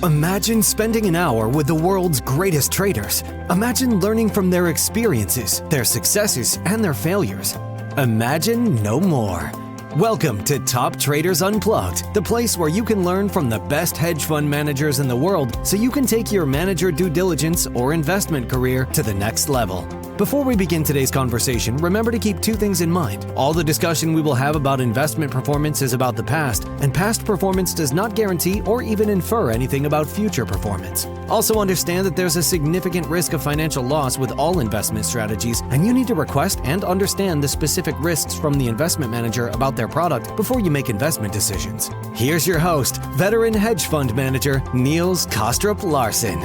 Imagine spending an hour with the world's greatest traders. Imagine learning from their experiences, their successes, and their failures. Imagine no more. Welcome to Top Traders Unplugged, the place where you can learn from the best hedge fund managers in the world so you can take your manager due diligence or investment career to the next level. Before we begin today's conversation, remember to keep two things in mind. All the discussion we will have about investment performance is about the past, and past performance does not guarantee or even infer anything about future performance. Also understand that there's a significant risk of financial loss with all investment strategies, and you need to request and understand the specific risks from the investment manager about their product before you make investment decisions. Here's your host, veteran hedge fund manager, Niels Kaastrup-Larsen.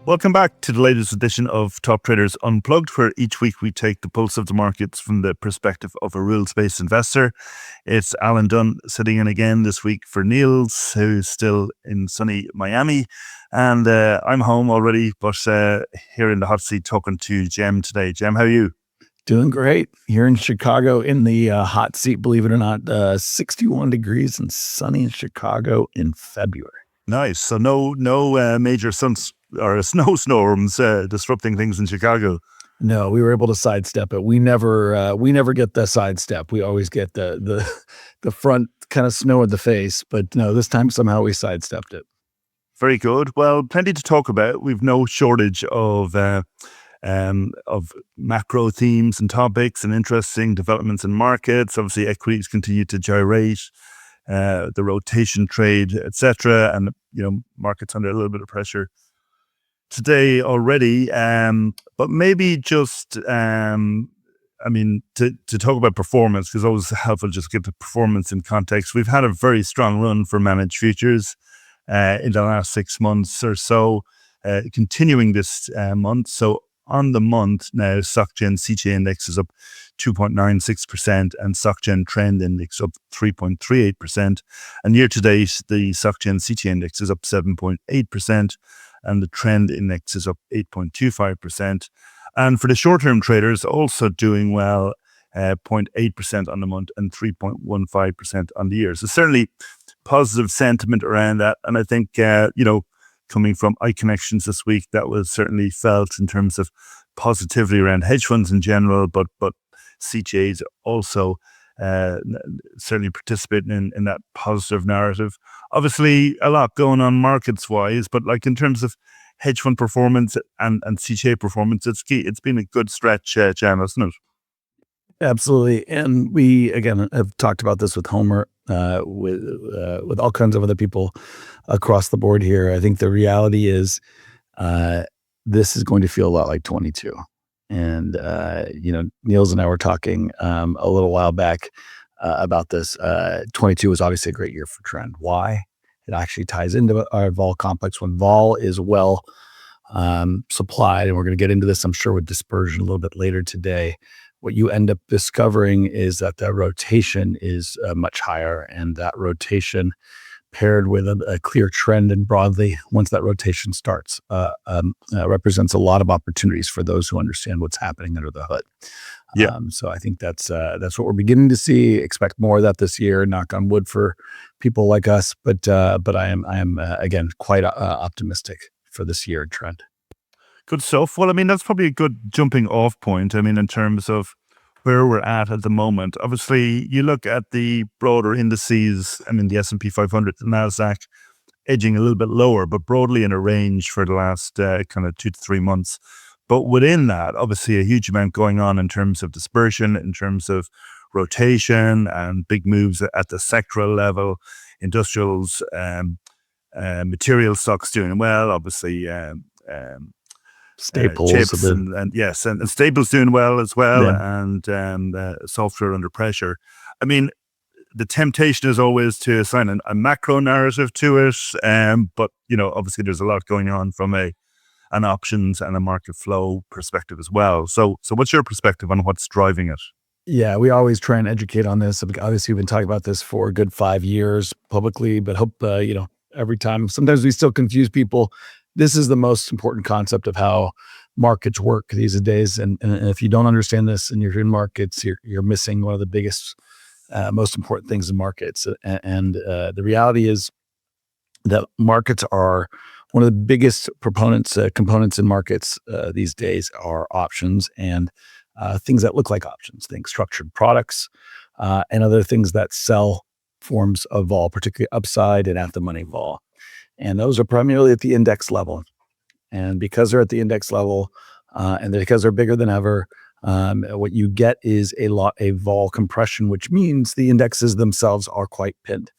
Welcome back to the latest edition of Top Traders Unplugged, where each week we take the pulse of the markets from the perspective of a rules-based investor. It's Alan Dunne sitting in again this week for Niels, who's still in sunny Miami. And I'm home already, but here in the hot seat talking to Cem today. Cem, how are you? Doing great. Here in Chicago in the hot seat, believe it or not, 61 degrees and sunny in Chicago in February. Nice. So no major snowstorms disrupting things in Chicago. No, we were able to sidestep it. We never get the sidestep. We always get the front kind of snow in the face. But no, this time somehow we sidestepped it. Very good. Well, plenty to talk about. We've no shortage of macro themes and topics and interesting developments in markets. Obviously, equities continue to gyrate, the rotation trade, etc., and markets under a little bit of pressure today already. But maybe just to talk about performance, because it's always helpful just to get the performance in context. We've had a very strong run for managed futures in the last 6 months or so, continuing this month. So on the month now, SocGen CTA index is up 2.96% and SocGen Trend Index up 3.38%. And year to date, the SocGen CTA index is up 7.8% and the Trend Index is up 8.25%. And for the short-term traders, also doing well, 0.8% on the month and 3.15% on the year. So certainly positive sentiment around that. And I think, coming from iConnections this week, that was certainly felt in terms of positivity around hedge funds in general, but CTAs also certainly participating in that positive narrative. Obviously, a lot going on markets-wise, but like in terms of hedge fund performance and CTA performance, it's key. It's been a good stretch, Jan, hasn't it? Absolutely. And we, again, have talked about this with Homer, with all kinds of other people across the board here. I think the reality is this is going to feel a lot like 22. And, Niels and I were talking a little while back about this. 22 was obviously a great year for trend. Why? It actually ties into our vol complex. When vol is well supplied, and we're going to get into this, I'm sure, with dispersion a little bit later today, what you end up discovering is that the rotation is much higher, and that rotation paired with a clear trend and broadly, once that rotation starts, represents a lot of opportunities for those who understand what's happening under the hood. Yeah. So I think that's what we're beginning to see. Expect more of that this year. Knock on wood for people like us, but I am again quite optimistic for this year trend. Good stuff. Well, that's probably a good jumping off point. In terms of where we're at the moment. Obviously, you look at the broader indices, the S&P 500, the NASDAQ, edging a little bit lower, but broadly in a range for the last kind of 2 to 3 months. But within that, obviously, a huge amount going on in terms of dispersion, in terms of rotation and big moves at the sectoral level, industrials, material stocks doing well, obviously, staples, chips and staples doing well as well, yeah. and software under pressure. The temptation is always to assign a macro narrative to it, but obviously there's a lot going on from an options and a market flow perspective as well. So what's your perspective on what's driving it? Yeah, we always try and educate on this. Obviously, we've been talking about this for a good 5 years publicly, but hope every time. Sometimes we still confuse people. This is the most important concept of how markets work these days. And if you don't understand this and you're in markets, you're missing one of the biggest most important things in markets. And the reality is that markets are one of the biggest components in markets these days are options and things that look like options, things structured products and other things that sell forms of vol, particularly upside and at the money vol. And those are primarily at the index level. And because they're at the index level and because they're bigger than ever, what you get is a vol compression, which means the indexes themselves are quite pinned.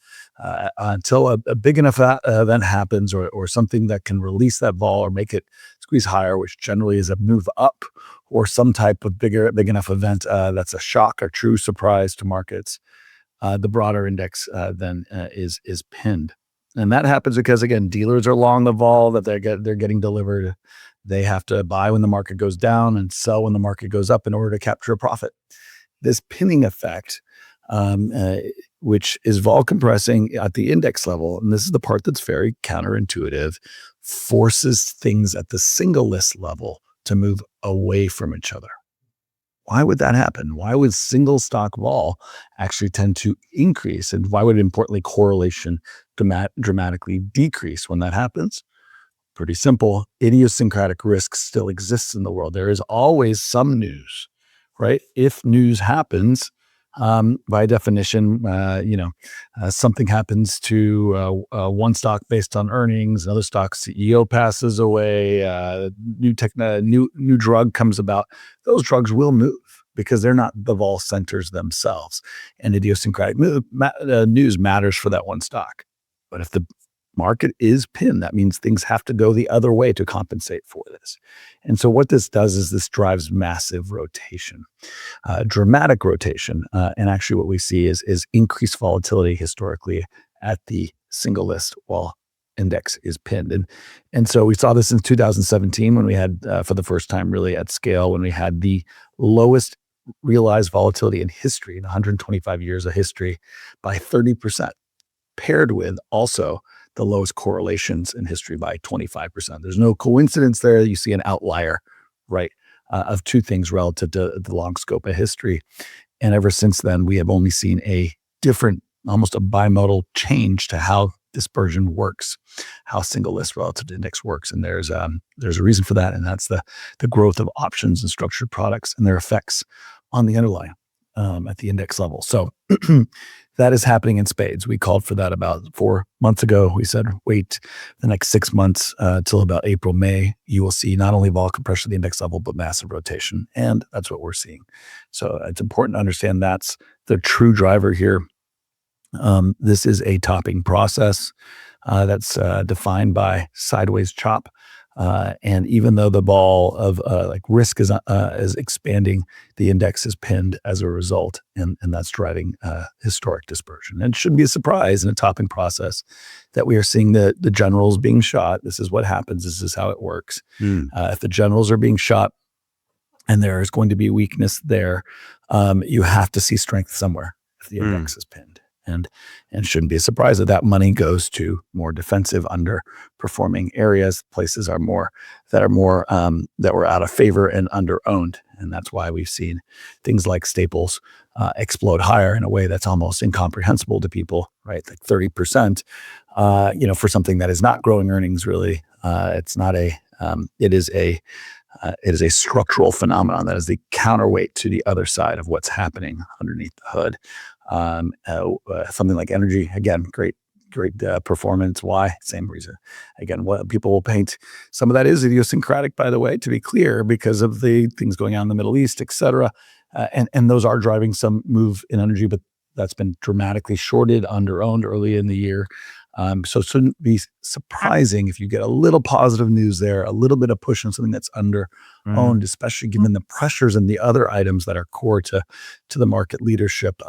Until a big enough event happens or something that can release that vol or make it squeeze higher, which generally is a move up or some type of big enough event that's a shock or true surprise to markets, the broader index then is pinned. And that happens because, again, dealers are long the vol that they're getting delivered. They have to buy when the market goes down and sell when the market goes up in order to capture a profit. This pinning effect, which is vol compressing at the index level, and this is the part that's very counterintuitive, forces things at the single list level to move away from each other. Why would that happen? Why would single stock vol actually tend to increase? And why would, importantly, correlation dramatically decrease when that happens? Pretty simple. Idiosyncratic risk still exists in the world. There is always some news, right? If news happens, by definition, something happens to one stock based on earnings, another stock CEO passes away, new drug comes about. Those drugs will move because they're not the vol centers themselves. And idiosyncratic news matters for that one stock. But if the market is pinned, that means things have to go the other way to compensate for this. And so what this does is this drives massive rotation, dramatic rotation. And actually what we see is increased volatility historically at the single list while index is pinned. And so we saw this in 2017 when we had, for the first time really at scale, when we had the lowest realized volatility in history, in 125 years of history, by 30%, paired with also the lowest correlations in history by 25%. There's no coincidence there. You see an outlier, right, of two things relative to the long scope of history. And ever since then, we have only seen a different, almost a bimodal change to how dispersion works, how single list relative to index works. And there's a reason for that. And that's the growth of options and structured products and their effects on the underlying at the index level. So that is happening in spades. We called for that about 4 months ago. We said, wait the next 6 months till about April, May, you will see not only vol compression at the index level, but massive rotation. And that's what we're seeing. So it's important to understand that's the true driver here. This is a topping process that's defined by sideways chop. And even though the ball of risk is expanding, the index is pinned as a result, and that's driving historic dispersion. And it shouldn't be a surprise in a topping process that we are seeing the generals being shot. This is what happens. This is how it works. If the generals are being shot and there is going to be weakness there, you have to see strength somewhere if the index is pinned. And shouldn't be a surprise that money goes to more defensive, underperforming areas, places that were out of favor and under-owned. And that's why we've seen things like staples explode higher in a way that's almost incomprehensible to people, right? Like 30%, for something that is not growing earnings really. It's not it is a structural phenomenon that is the counterweight to the other side of what's happening underneath the hood. Something like energy, again, great performance. Why? Same reason. Again, what people will paint, some of that is idiosyncratic, by the way, to be clear, because of the things going on in the Middle East, et cetera. And those are driving some move in energy, but that's been dramatically shorted, under-owned early in the year. So it shouldn't be surprising if you get a little positive news there, a little bit of push on something that's under-owned, especially given the pressures and the other items that are core to the market leadership,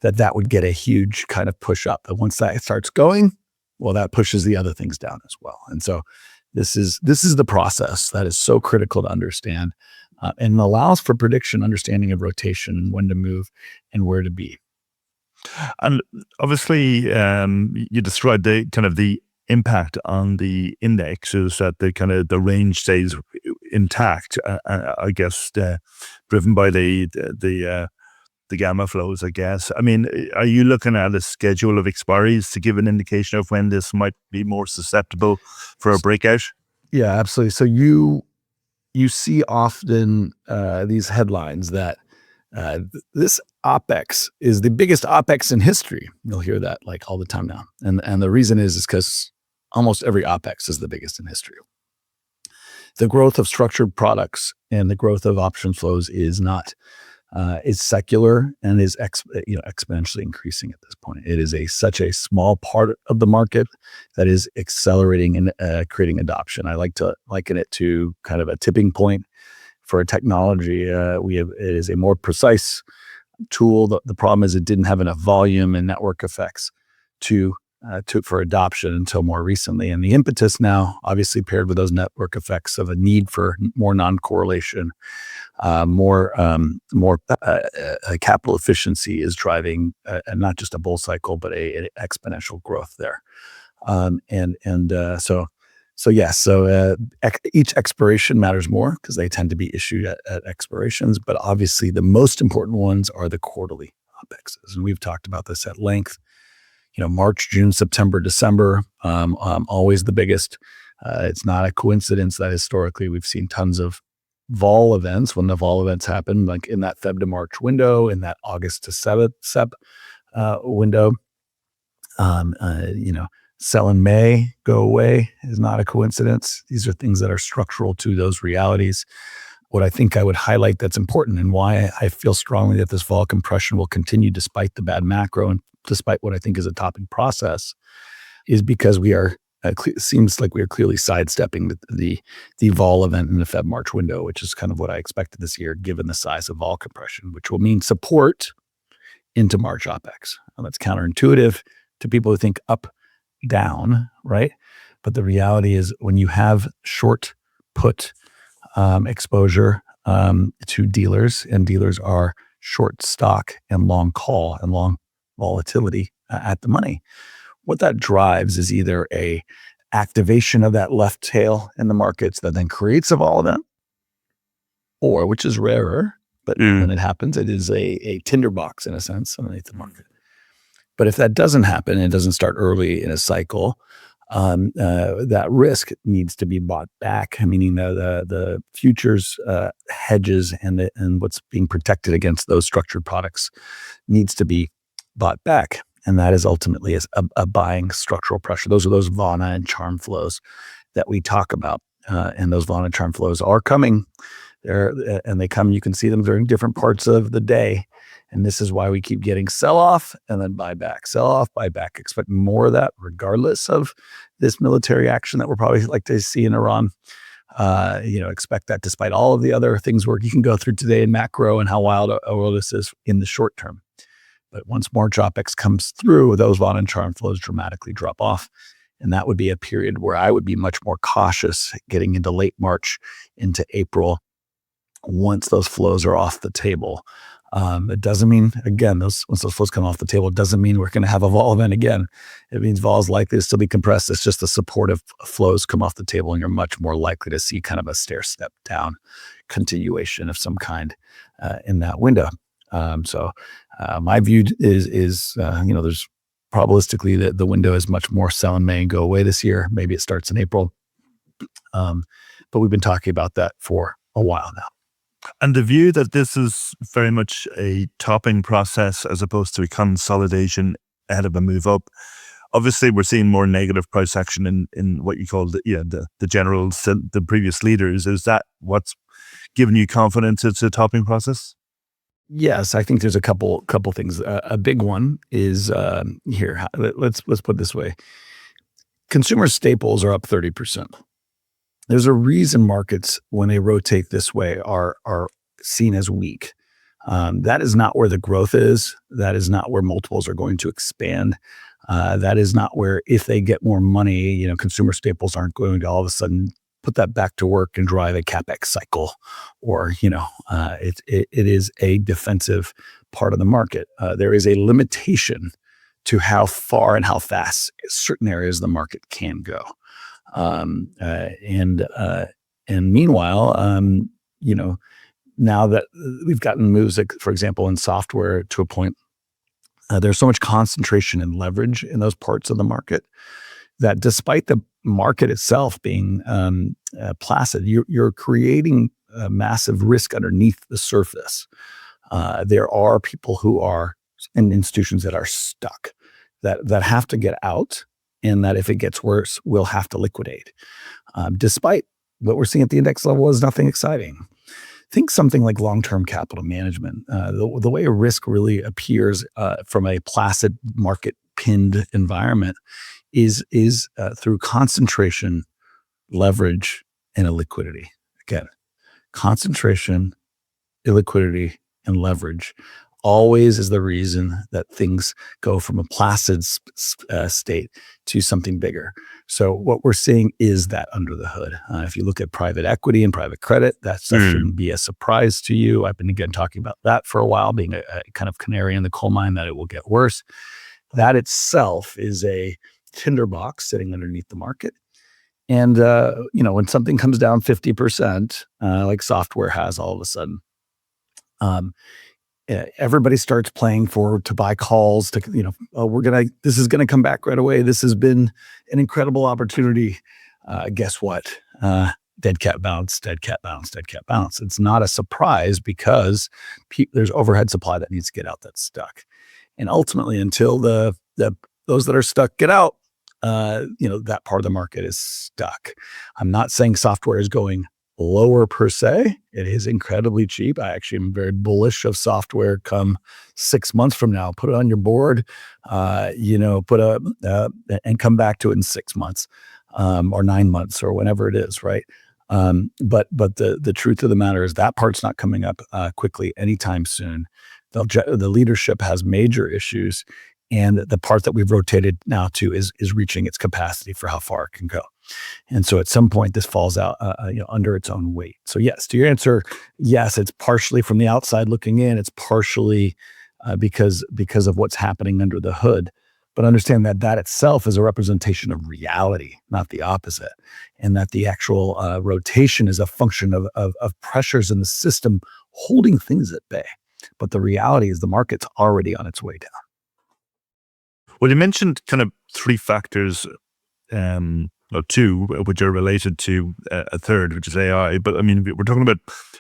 that would get a huge kind of push up. But once that starts going, well, that pushes the other things down as well. And so this is the process that is so critical to understand and allows for prediction, understanding of rotation, when to move and where to be. And obviously, you described the impact on the index is that the range stays intact. I guess driven by the the gamma flows, I guess. I mean, are you looking at a schedule of expiries to give an indication of when this might be more susceptible for a breakout? Yeah, absolutely. So you see often these headlines that this OPEX is the biggest OPEX in history. You'll hear that like all the time now. And the reason is because almost every OPEX is the biggest in history. The growth of structured products and the growth of option flows is not is secular and is exponentially increasing at this point. It is such a small part of the market that is accelerating and creating adoption. I like to liken it to kind of a tipping point for a technology. It is a more precise tool. The problem is it didn't have enough volume and network effects for adoption until more recently. And the impetus now, obviously paired with those network effects of a need for more non-correlation, more capital efficiency is driving not just a bull cycle, but an exponential growth there. Each expiration matters more because they tend to be issued at expirations. But obviously, the most important ones are the quarterly OPEXs, and we've talked about this at length. March, June, September, December, always the biggest. It's not a coincidence that historically we've seen tons of vol events. When the vol events happen, like in that Feb to March window, in that August to Sep window, sell in May, go away is not a coincidence. These are things that are structural to those realities. What I think I would highlight that's important and why I feel strongly that this vol compression will continue despite the bad macro and despite what I think is a topping process is because we are, seems like we are clearly sidestepping the vol event in the Feb March window, which is kind of what I expected this year, given the size of vol compression, which will mean support into March OPEX. Now, that's counterintuitive to people who think up, down, right? But the reality is when you have short put exposure to dealers, and dealers are short stock and long call and long volatility at the money, what that drives is either a activation of that left tail in the markets that then creates a vol event, or, which is rarer, but when it happens, it is a tinderbox in a sense underneath the market. But if that doesn't happen and it doesn't start early in a cycle, that risk needs to be bought back, meaning the futures hedges and what's being protected against those structured products needs to be bought back. And that is ultimately a buying structural pressure. Those are those Vana and charm flows that we talk about. And those Vana and charm flows are coming there, and they come, you can see them during different parts of the day. And this is why we keep getting sell off and then buy back, sell off, buy back. Expect more of that regardless of this military action that we're probably like to see in Iran. Expect that despite all of the other things you can go through today in macro and how wild a world this is in the short term. But once March OPEX comes through, those Vaughn and charm flows dramatically drop off. And that would be a period where I would be much more cautious getting into late March into April once those flows are off the table. It doesn't mean, again, once those flows come off the table, it doesn't mean we're going to have a vol event again. It means vol is likely to still be compressed. It's just the supportive flows come off the table, and you're much more likely to see kind of a stair step down continuation of some kind in that window. My view is there's probabilistically the window is much more sell in May and go away this year. Maybe it starts in April. But we've been talking about that for a while now. And the view that this is very much a topping process as opposed to a consolidation ahead of a move up. Obviously, we're seeing more negative price action in what you call the generals, the previous leaders. Is that what's giving you confidence it's a topping process? Yes, I think there's a couple things. A big one is here. Let's put it this way: consumer staples are up 30%. There's a reason markets, when they rotate this way, are seen as weak. That is not where the growth is. That is not where multiples are going to expand. That is not where, if they get more money, consumer staples aren't going to all of a sudden put that back to work and drive a CapEx cycle, or it is a defensive part of the market. There is a limitation to how far and how fast certain areas of the market can go. And meanwhile, now that we've gotten moves, like, for example, in software to a point, there's so much concentration and leverage in those parts of the market that despite the market itself being placid, you're creating a massive risk underneath the surface. There are people who are in institutions that are stuck, that have to get out, and that if it gets worse, will have to liquidate. Despite what we're seeing at the index level is nothing exciting. Think something like long-term capital management. The way a risk really appears from a placid market-pinned environment is through concentration, leverage, and illiquidity. Again, concentration, illiquidity, and leverage always is the reason that things go from a placid state to something bigger. So what we're seeing is that under the hood. If you look at private equity and private credit, that stuff shouldn't be a surprise to you. I've been, again, talking about that for a while, being a kind of canary in the coal mine, that it will get worse. That itself is a tinderbox sitting underneath the market. And, when something comes down 50%, like software has all of a sudden, everybody starts playing to buy calls to, this is going to come back right away. This has been an incredible opportunity. Guess what? Dead cat bounce, dead cat bounce, dead cat bounce. It's not a surprise because there's overhead supply that needs to get out, that's stuck. And ultimately, until those that are stuck get out, that part of the market is stuck. I'm not saying software is going lower per se. It is incredibly cheap. I actually am very bullish of software come 6 months from now. Put it on your board, and come back to it in 6 months, or 9 months, or whenever it is, right? But the truth of the matter is that part's not coming up quickly anytime soon. The leadership has major issues, and the part that we've rotated now to is reaching its capacity for how far it can go. And so at some point, this falls out under its own weight. So yes, to your answer, yes, it's partially from the outside looking in. It's partially because of what's happening under the hood. But understand that itself is a representation of reality, not the opposite. And that the actual rotation is a function of pressures in the system holding things at bay. But the reality is the market's already on its way down. Well, you mentioned kind of three factors, or two, which are related to a third, which is AI. But I mean, we're talking about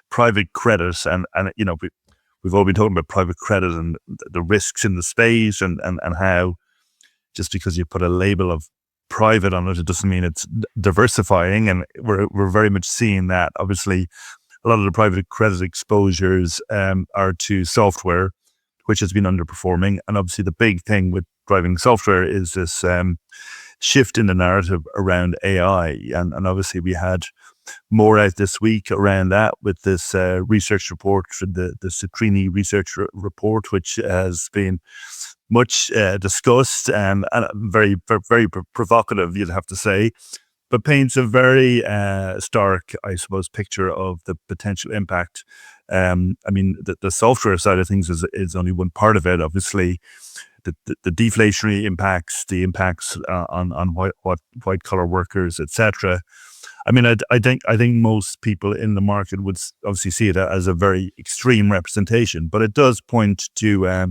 private credit, and we've all been talking about private credit and the risks in the space, and how just because you put a label of private on it, it doesn't mean it's diversifying. And we're very much seeing that. Obviously, a lot of the private credit exposures are to software, which has been underperforming. And obviously, the big thing with driving software is this shift in the narrative around AI. And obviously, we had more out this week around that with this research report, the CTAs research report, which has been much discussed and very, very provocative, you'd have to say, but paints a very stark, I suppose, picture of the potential impact. I mean, the software side of things is only one part of it. Obviously, the deflationary impacts, the impacts on white collar workers, etc. I mean, I think most people in the market would obviously see it as a very extreme representation, but it does point to a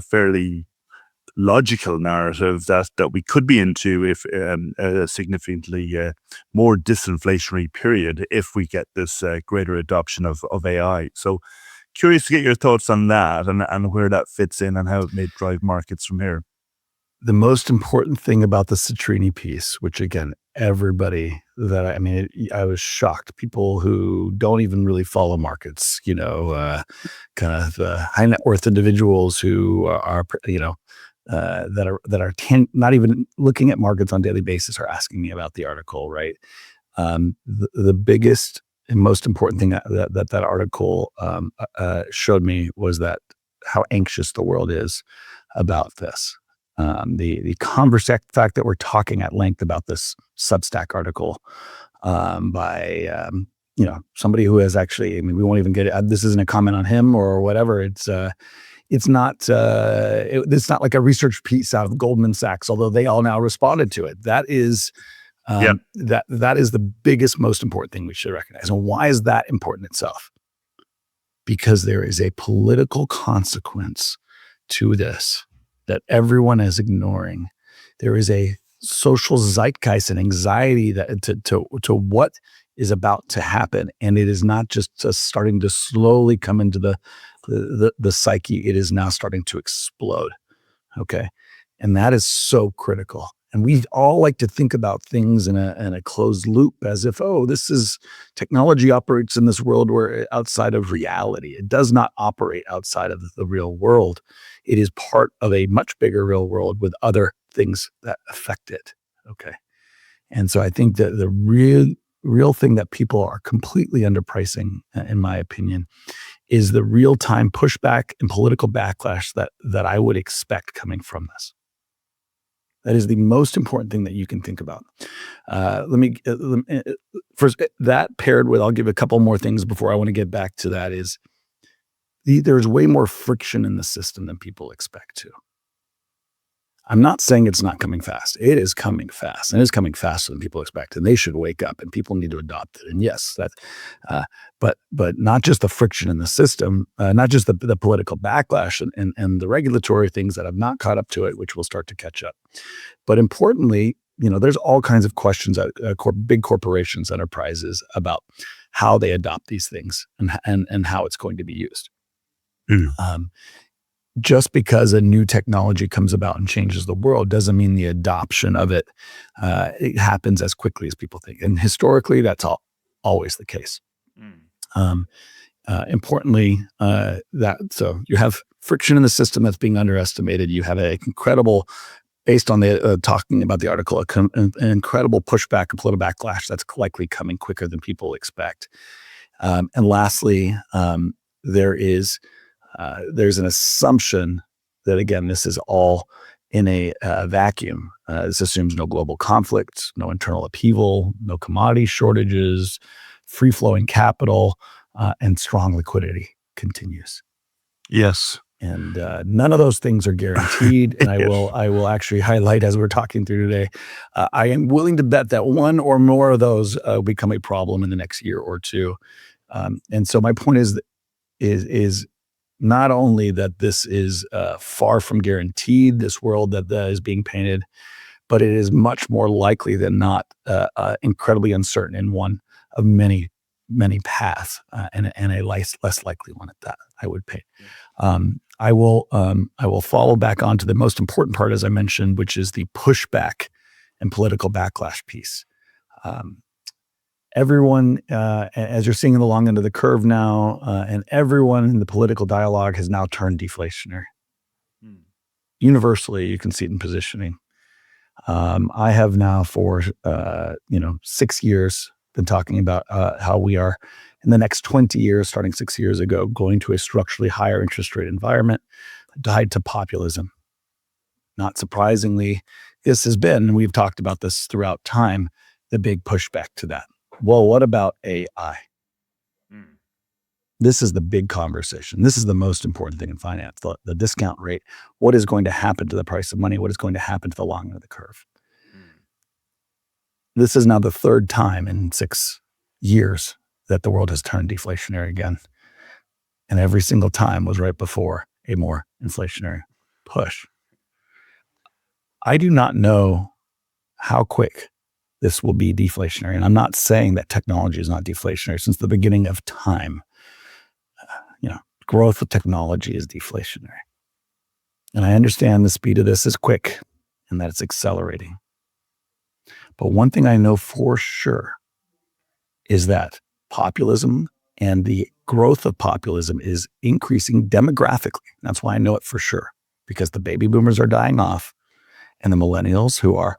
fairly logical narrative that we could be into if a significantly more disinflationary period if we get this greater adoption of AI. So curious to get your thoughts on that and where that fits in and how it may drive markets from here. The most important thing about the Citrini piece, which again, everybody I was shocked. People who don't even really follow markets, kind of high net worth individuals who are, that are not even looking at markets on a daily basis are asking me about the article, right? The biggest and most important thing that article showed me was that how anxious the world is about this. The fact that we're talking at length about this Substack article by somebody who has actually, we won't even get it. This isn't a comment on him or whatever. It's not like a research piece out of Goldman Sachs, although they all now responded to it. That is Yeah. That is the biggest, most important thing we should recognize. And why is that important itself? Because there is a political consequence to this that everyone is ignoring. There is a social zeitgeist and anxiety that to what is about to happen, and it is not just starting to slowly come into the psyche. It is now starting to explode. Okay, and that is so critical. And we all like to think about things in a closed loop, as if, oh, this is technology operates in this world where outside of reality. It does not operate outside of the real world. It is part of a much bigger real world with other things that affect it. Okay. And so I think that the real thing that people are completely underpricing, in my opinion, is the real-time pushback and political backlash that I would expect coming from this. That is the most important thing that you can think about. First, that paired with, I'll give a couple more things before I want to get back to that, is there's way more friction in the system than people expect to. I'm not saying it's not coming fast. It is coming fast, and it's coming faster than people expect, and they should wake up, and people need to adopt it. And yes, but not just the friction in the system, not just the political backlash and the regulatory things that have not caught up to it, which will start to catch up. But importantly, there's all kinds of questions at big corporations, enterprises, about how they adopt these things and how it's going to be used. Just because a new technology comes about and changes the world doesn't mean the adoption of it happens as quickly as people think. And historically, that's always the case. Importantly, so you have friction in the system that's being underestimated. You have an incredible, based on the talking about the article, an incredible pushback and political backlash that's likely coming quicker than people expect. And lastly, there's an assumption that, again, this is all in a vacuum. This assumes no global conflict, no internal upheaval, no commodity shortages, free-flowing capital, and strong liquidity continues. Yes. And none of those things are guaranteed. And I will actually highlight, as we're talking through today, I am willing to bet that one or more of those become a problem in the next year or two. And so my point is not only that this is far from guaranteed, this world that is being painted, but it is much more likely than not incredibly uncertain in one of many paths, and a less likely one at that, I would paint. I will follow back onto the most important part, as I mentioned, which is the pushback and political backlash piece. Everyone, as you're seeing in the long end of the curve now, and everyone in the political dialogue has now turned deflationary. Universally, you can see it in positioning. I have now for 6 years been talking about how we are in the next 20 years, starting 6 years ago, going to a structurally higher interest rate environment tied to populism. Not surprisingly, this has been, and we've talked about this throughout time, the big pushback to that. Well, what about AI? This is the big conversation. This is the most important thing in finance, the discount rate. What is going to happen to the price of money? What is going to happen to the long end of the curve? This is now the third time in 6 years that the world has turned deflationary again. And every single time was right before a more inflationary push. I do not know how quick this will be deflationary. And I'm not saying that technology is not deflationary. Since the beginning of time, growth of technology is deflationary. And I understand the speed of this is quick and that it's accelerating. But one thing I know for sure is that populism and the growth of populism is increasing demographically. That's why I know it for sure, because the baby boomers are dying off and the millennials who are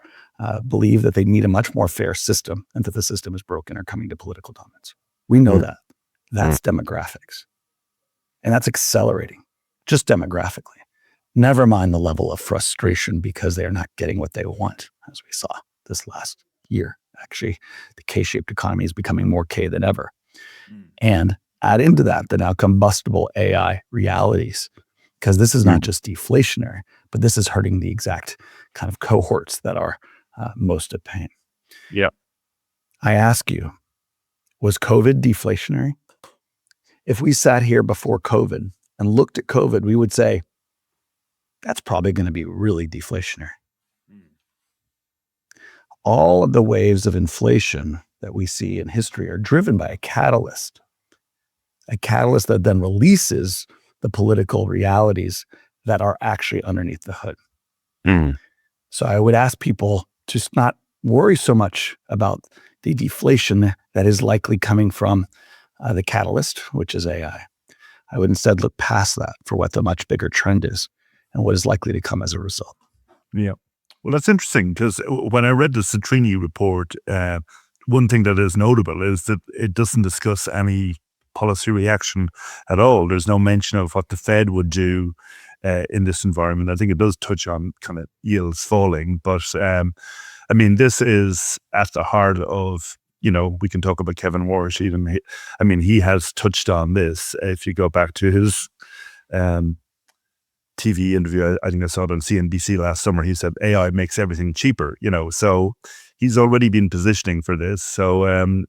believe that they need a much more fair system and that the system is broken are coming to political dominance. We know that. That's demographics. And that's accelerating, just demographically. Never mind the level of frustration because they are not getting what they want, as we saw this last year. Actually, the K-shaped economy is becoming more K than ever. And add into that the now combustible AI realities, because this is not just deflationary, but this is hurting the exact kind of cohorts that are most at pain. Yeah. I ask you, was COVID deflationary? If we sat here before COVID and looked at COVID, we would say, that's probably going to be really deflationary. All of the waves of inflation that we see in history are driven by a catalyst that then releases the political realities that are actually underneath the hood. So I would ask people to not worry so much about the deflation that is likely coming from the catalyst, which is AI. I would instead look past that for what the much bigger trend is and what is likely to come as a result. Yeah. Well, that's interesting because when I read the Citrini report, one thing that is notable is that it doesn't discuss any policy reaction at all. There's no mention of what the Fed would do in this environment. I think it does touch on kind of yields falling, but I mean, this is at the heart of, we can talk about Kevin Warsh even. He has touched on this. If you go back to his TV interview, I think I saw it on CNBC last summer, he said AI makes everything cheaper, so he's already been positioning for this. So,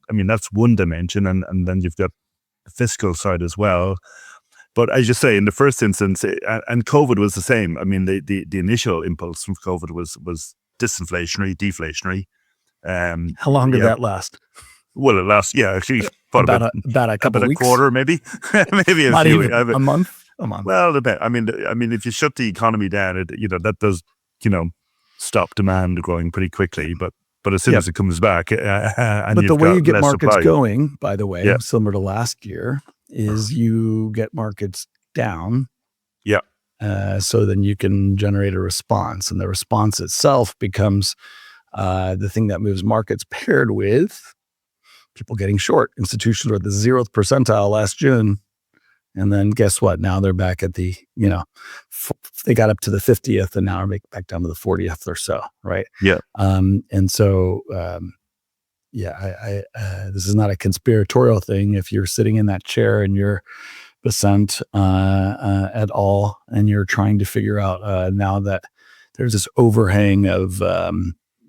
that's one dimension. And then you've got the fiscal side as well. But as you say, in the first instance, and COVID was the same. The initial impulse from COVID was disinflationary, deflationary. How long did that last? Well, it lasts, actually, about a couple of weeks, quarter, maybe, maybe not even a month. A month. Well, if you shut the economy down, that does, stop demand growing pretty quickly. But as soon as it comes back, and but the way you get markets supply going, by the way, similar to last year, is you get markets down. Yeah. So then you can generate a response, and the response itself becomes the thing that moves markets, paired with people getting short. Institutions were at the 0th percentile last June. And then guess what? Now they're back at the, they got up to the 50th and now are back down to the 40th or so. Right. Yeah. And so, this is not a conspiratorial thing. If you're sitting in that chair and you're Besant at all, and you're trying to figure out now that there's this overhang of,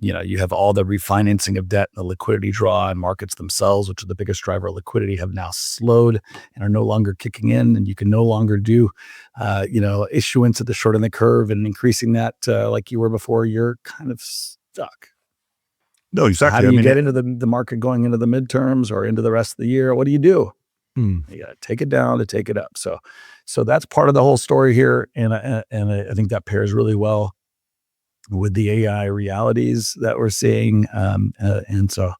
you have all the refinancing of debt and the liquidity draw, and markets themselves, which are the biggest driver of liquidity, have now slowed and are no longer kicking in. And you can no longer do, issuance at the short end of the curve and increasing that like you were before. You're kind of stuck. No, exactly. So how do you get into the market going into the midterms or into the rest of the year? What do? You got to take it down to take it up. So that's part of the whole story here. And I think that pairs really well with the AI realities that we're seeing. And so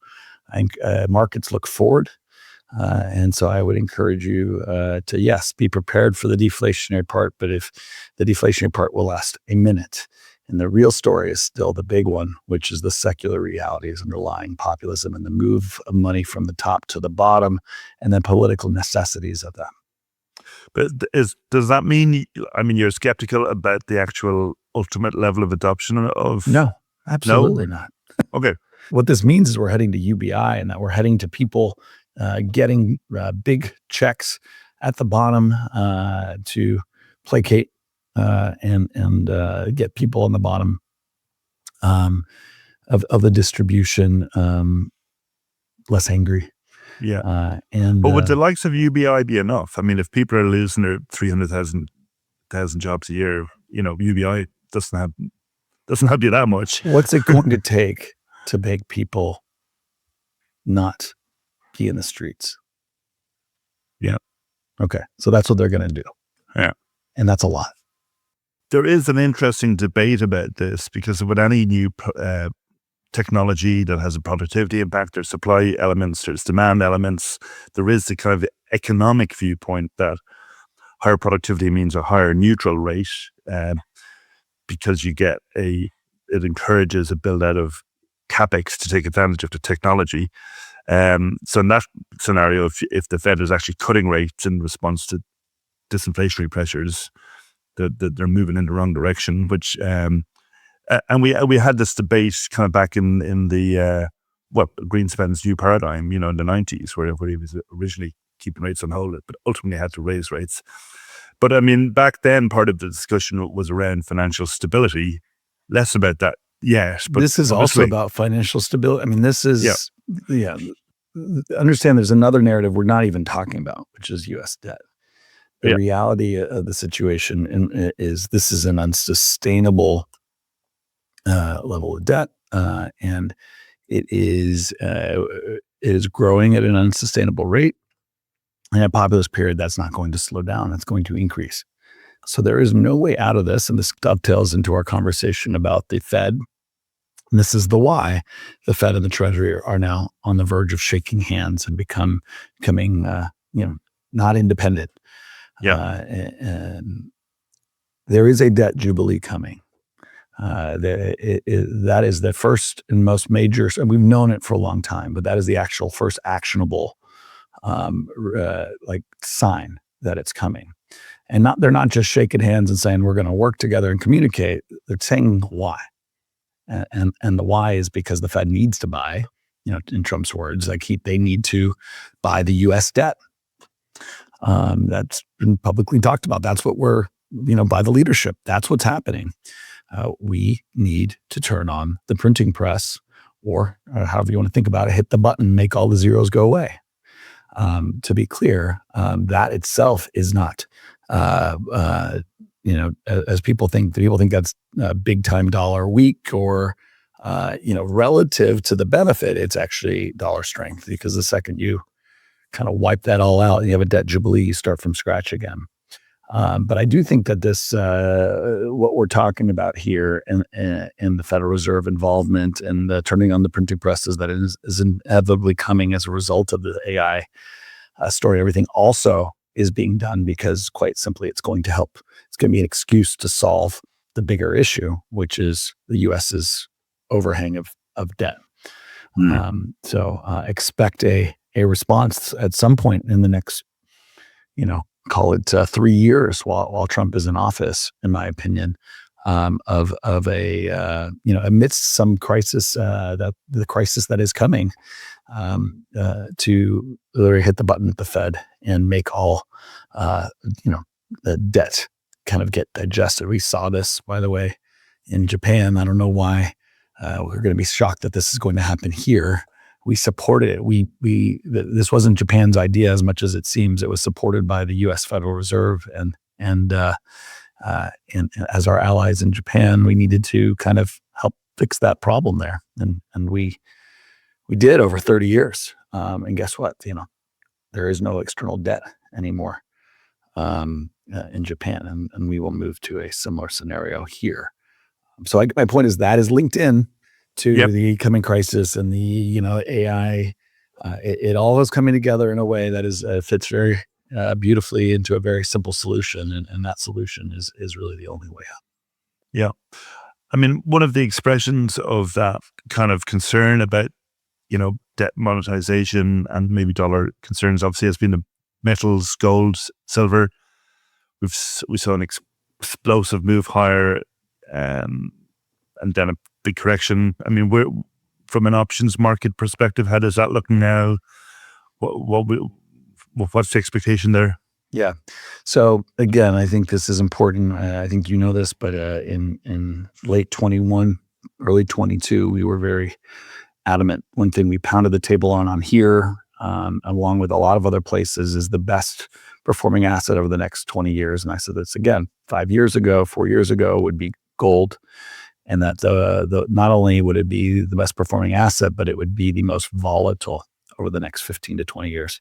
I think markets look forward. And so I would encourage you to, yes, be prepared for the deflationary part, but if the deflationary part will last a minute. And the real story is still the big one, which is the secular realities underlying populism and the move of money from the top to the bottom, and then political necessities of them. But does that mean, you're skeptical about the actual ultimate level of adoption of? No, absolutely not. Okay. What this means is we're heading to UBI, and that we're heading to people getting big checks at the bottom to placate and get people on the bottom of the distribution less angry. Yeah. But would the likes of UBI be enough? If people are losing their 300,000 jobs a year, UBI doesn't help you that much. What's it going to take to make people not be in the streets? Yeah. Okay. So that's what they're going to do. Yeah. And that's a lot. There is an interesting debate about this because with any new technology that has a productivity impact, there's supply elements, there's demand elements. There is the kind of economic viewpoint that higher productivity means a higher neutral rate because it encourages a build out of capex to take advantage of the technology. So in that scenario, if the Fed is actually cutting rates in response to disinflationary pressures, they're moving in the wrong direction, which and we had this debate kind of back in the Greenspan's new paradigm, in the 90s, where he was originally keeping rates on hold, but ultimately had to raise rates. But back then, part of the discussion was around financial stability, less about that yet. But this is also about financial stability. I mean, this is, understand there's another narrative we're not even talking about, which is U.S. debt. The reality of the situation is this is an unsustainable level of debt, and it is growing at an unsustainable rate. In a populist period, that's not going to slow down. It's going to increase. So there is no way out of this, and this dovetails into our conversation about the Fed. And this is the why the Fed and the Treasury are now on the verge of shaking hands and becoming not independent. And there is a debt jubilee coming. That is the first and most major, and we've known it for a long time, but that is the actual first actionable sign that it's coming. And they're not just shaking hands and saying we're going to work together and communicate. They're saying why. And the why is because the Fed needs to buy, in Trump's words, they need to buy the U.S. debt. That's been publicly talked about. That's what we're, by the leadership. That's what's happening. We need to turn on the printing press, or however you want to think about it, hit the button, make all the zeros go away. To be clear, that itself is not, as people think that's a big time dollar weak, or, relative to the benefit, it's actually dollar strength, because the second you kind of wipe that all out and you have a debt jubilee, you start from scratch again. But I do think that this, what we're talking about here, and the Federal Reserve involvement and the turning on the printing presses that is inevitably coming as a result of the AI story, everything also is being done because, quite simply, it's going to help. It's going to be an excuse to solve the bigger issue, which is the U.S.'s overhang of debt. So expect a response at some point in the next, call it 3 years while Trump is in office, in my opinion, of a amidst some crisis, the crisis that is coming, to literally hit the button at the Fed and make all the debt kind of get digested. We saw this, by the way, in Japan. I don't know why we're going to be shocked that this is going to happen here. We supported it. This wasn't Japan's idea as much as it seems. It was supported by the U.S. Federal Reserve, and as our allies in Japan, we needed to kind of help fix that problem there, and we did over 30 years. And guess what? There is no external debt anymore in Japan, and we will move to a similar scenario here. So my point is that is linked in to the coming crisis and the AI. It all is coming together in a way that is fits very beautifully into a very simple solution, and that solution is really the only way out. Yeah, I mean, one of the expressions of that kind of concern about debt monetization and maybe dollar concerns obviously has been the metals, gold, silver. We saw an explosive move higher, and then a big correction. I mean, from an options market perspective, how does that look now? What's the expectation there? Yeah. So again, I think this is important. I think you know this, but in late 21, early 22, we were very adamant. One thing we pounded the table on here, along with a lot of other places, is the best performing asset over the next 20 years. And I said this again, 4 years ago would be gold. And that not only would it be the best performing asset, but it would be the most volatile over the next 15 to 20 years.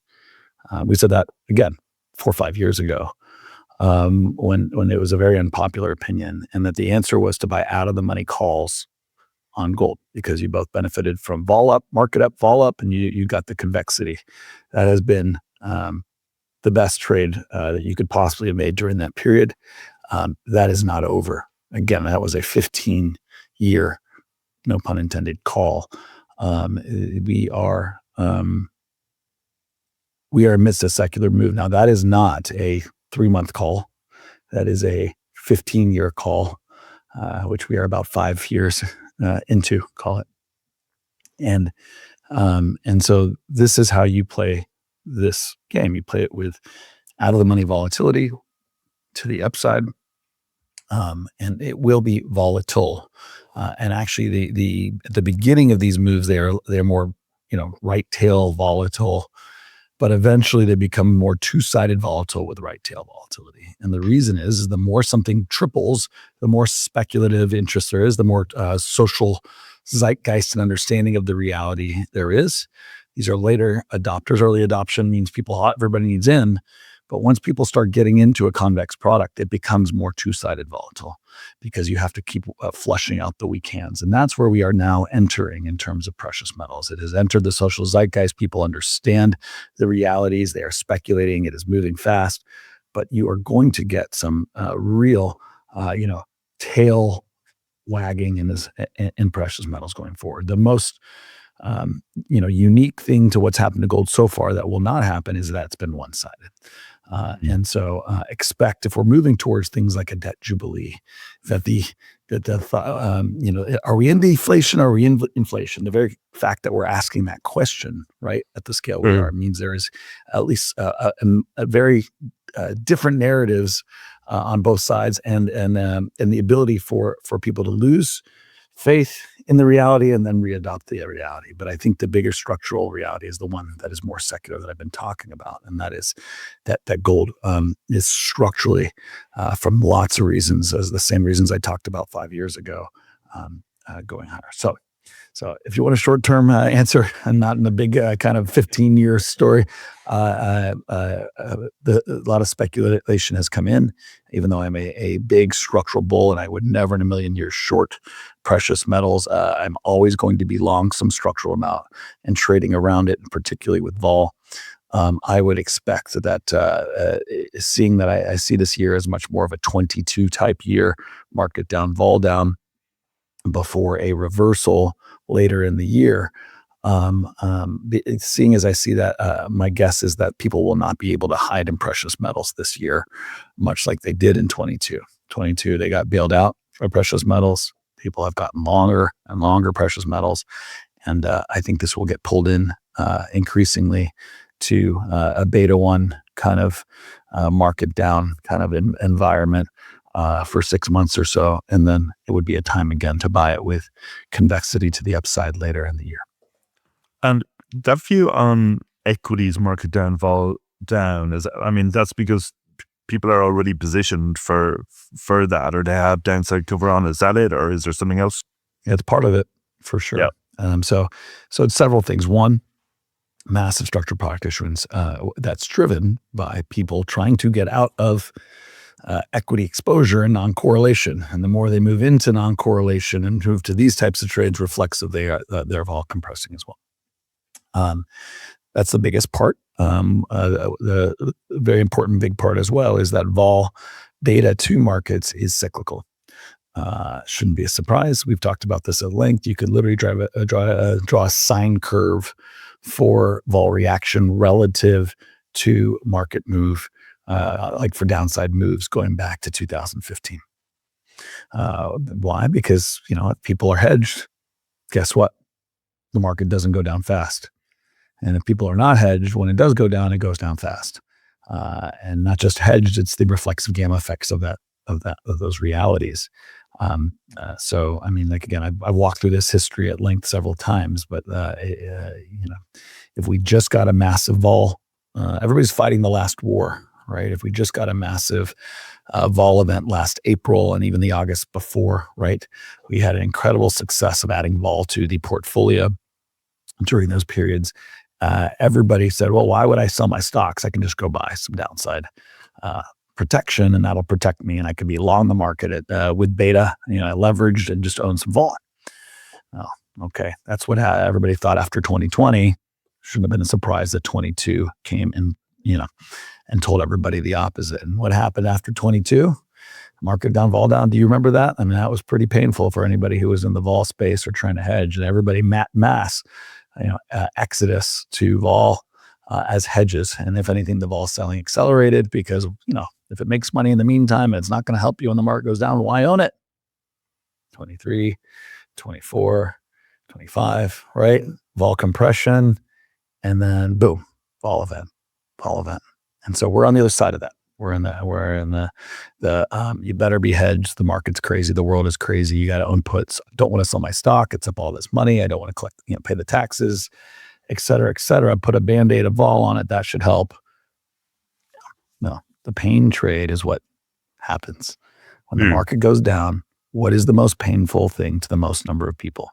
We said that again 4 or 5 years ago, when it was a very unpopular opinion, and that the answer was to buy out of the money calls on gold, because you both benefited from vol up, market up, vol up, and you got the convexity. That has been the best trade that you could possibly have made during that period. That is not over. Again, that was a 15-year, no pun intended, call. We are amidst a secular move. Now, that is not a 3-month call. That is a 15-year call, which we are about 5 years into, call it. And so this is how you play this game. You play it with out of the money volatility to the upside. And it will be volatile. And actually, at the beginning of these moves, they're more right tail volatile, but eventually they become more two-sided volatile with right tail volatility. And the reason is the more something triples, the more speculative interest there is, the more social zeitgeist and understanding of the reality there is. These are later adopters. Early adoption means everybody needs in. But once people start getting into a convex product, it becomes more two-sided volatile because you have to keep flushing out the weak hands. And that's where we are now entering in terms of precious metals. It has entered the social zeitgeist. People understand the realities. They are speculating. It is moving fast. But you are going to get some real, tail wagging in precious metals going forward. The most unique thing to what's happened to gold so far that will not happen is that it's been one-sided. And so expect, if we're moving towards things like a debt jubilee, that are we in deflation or are we in inflation? The very fact that we're asking that question, right, at the scale we are, means there is at least a very different narratives on both sides, and the ability for people to lose faith in the reality and then readopt the reality. But I think the bigger structural reality is the one that is more secular that I've been talking about. And that is that gold is structurally, from lots of reasons, as the same reasons I talked about 5 years ago, going higher. So if you want a short-term answer and not in a big kind of 15-year story, a lot of speculation has come in, even though I'm a big structural bull and I would never in a million years short precious metals. I'm always going to be long some structural amount and trading around it, and particularly with vol. I would expect that seeing that I see this year as much more of a 22 type year, market down, vol down, before a reversal later in the year. Seeing as I see that, my guess is that people will not be able to hide in precious metals this year, much like they did in 22. 22, they got bailed out by precious metals. People have gotten longer and longer precious metals. And I think this will get pulled in increasingly to a beta 1 kind of market down kind of environment for 6 months or so. And then it would be a time again to buy it with convexity to the upside later in the year. And that view on equities market down, vol down, that's because people are already positioned for that, or they have downside cover on. Is that it, or is there something else? Yeah, it's part of it for sure. Yeah. So it's several things. One, massive structured product issuance that's driven by people trying to get out of equity exposure and non-correlation. And the more they move into non-correlation and move to these types of trades, reflects that they're all compressing as well. That's the biggest part. The very important big part as well is that vol beta 2 markets is cyclical. Shouldn't be a surprise. We've talked about this at length. You could literally draw a sine curve for vol reaction relative to market move, like for downside moves going back to 2015. Why? Because if people are hedged, guess what? The market doesn't go down fast. And if people are not hedged, when it does go down, it goes down fast. And not just hedged, it's the reflexive gamma effects of those realities. So, again, I've walked through this history at length several times, but, if we just got a massive vol, everybody's fighting the last war, right? If we just got a massive vol event last April and even the August before, right? We had an incredible success of adding vol to the portfolio during those periods. Everybody said, well, why would I sell my stocks? I can just go buy some downside protection, and that'll protect me, and I could be long the market with beta. I leveraged and just own some vol. Oh, okay, that's what everybody thought after 2020. Shouldn't have been a surprise that 22 came and and told everybody the opposite. And what happened after 22? Market down, vol down. Do you remember that? That was pretty painful for anybody who was in the vol space or trying to hedge. And everybody mass exodus to vol as hedges. And if anything, the vol selling accelerated because, if it makes money in the meantime, and it's not going to help you when the market goes down, why own it? 23, 24, 25, right? Vol compression, and then boom, vol event. And so we're on the other side of that. We're in the you better be hedged. The market's crazy. The world is crazy. You got to own puts. Don't want to sell my stock. It's up all this money. I don't want to collect, pay the taxes, et cetera, et cetera. Put a Band-Aid, a vol on it. That should help. No, the pain trade is what happens when the market goes down. What is the most painful thing to the most number of people?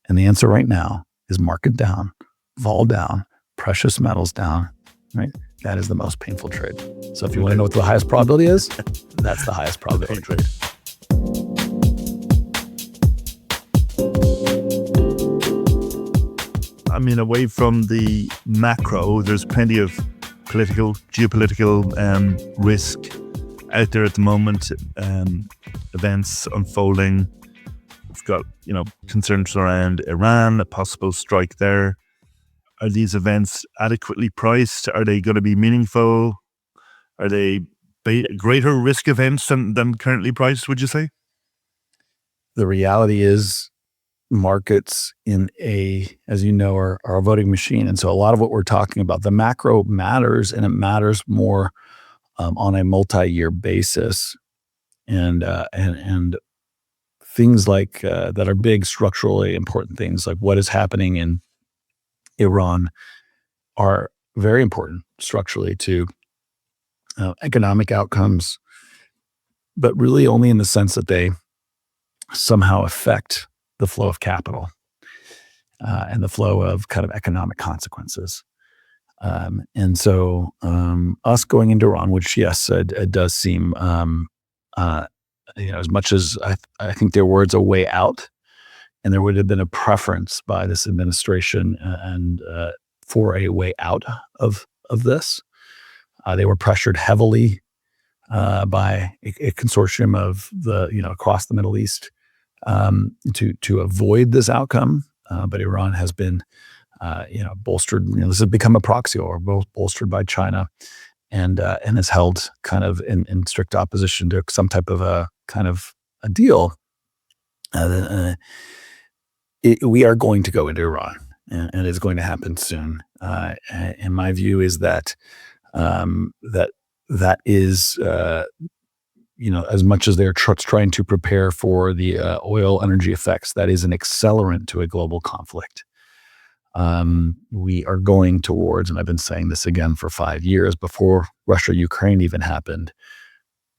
And the answer right now is market down, vol down, precious metals down, right? That is the most painful trade. So if you want to know what the highest probability is, that's the highest probability trade. I mean, away from the macro, there's plenty of geopolitical risk out there at the moment. Events unfolding. We've got, concerns around Iran, a possible strike there. Are these events adequately priced? Are they going to be meaningful? Are they greater risk events than currently priced, would you say? The reality is markets as you know, are a voting machine. And so a lot of what we're talking about, the macro matters, and it matters more on a multi-year basis. And things like that are big, structurally important things, like what is happening in Iran, are very important structurally to economic outcomes, but really only in the sense that they somehow affect the flow of capital and the flow of kind of economic consequences. And so us going into Iran, which yes, it does seem, as much as I think there was a way out, and there would have been a preference by this administration and for a way out of this. They were pressured heavily by a consortium of across the Middle East to avoid this outcome. But Iran has been bolstered. This has become a proxy war, bolstered by China, and is held kind of in strict opposition to some type of a deal. We are going to go into Iran, and it's going to happen soon. And my view is that that is, as much as they're trying to prepare for the oil energy effects, that is an accelerant to a global conflict. We are going towards, and I've been saying this again for 5 years before Russia-Ukraine even happened,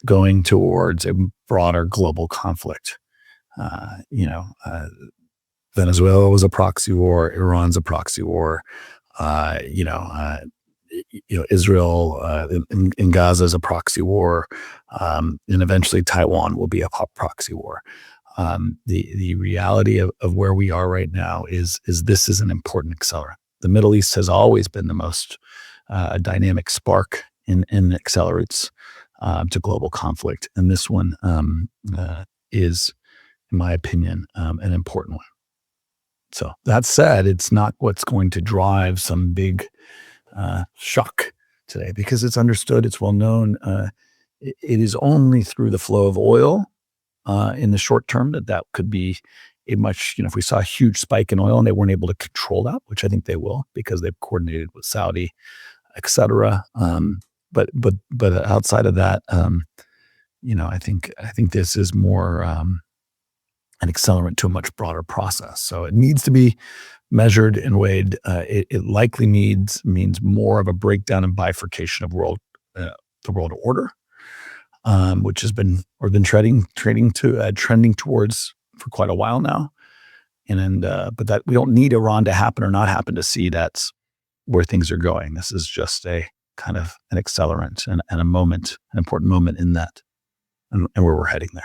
going towards a broader global conflict. Venezuela was a proxy war. Iran's a proxy war. Israel in Gaza is a proxy war, and eventually Taiwan will be a proxy war. The reality of where we are right now is this is an important accelerant. The Middle East has always been the most dynamic spark in accelerates to global conflict, and this one is, in my opinion, an important one. So that said, it's not what's going to drive some big shock today, because it's understood, it's well known. It is only through the flow of oil in the short term that could be a much, if we saw a huge spike in oil and they weren't able to control that, which I think they will because they've coordinated with Saudi, et cetera. But outside of that, I think this is more an accelerant to a much broader process. So it needs to be measured and weighed. It likely means more of a breakdown and bifurcation of the world order, which has been trending towards for quite a while now. But that we don't need Iran to happen or not happen to see that's where things are going. This is just a kind of an accelerant and a moment, an important moment in that, and where we're heading there.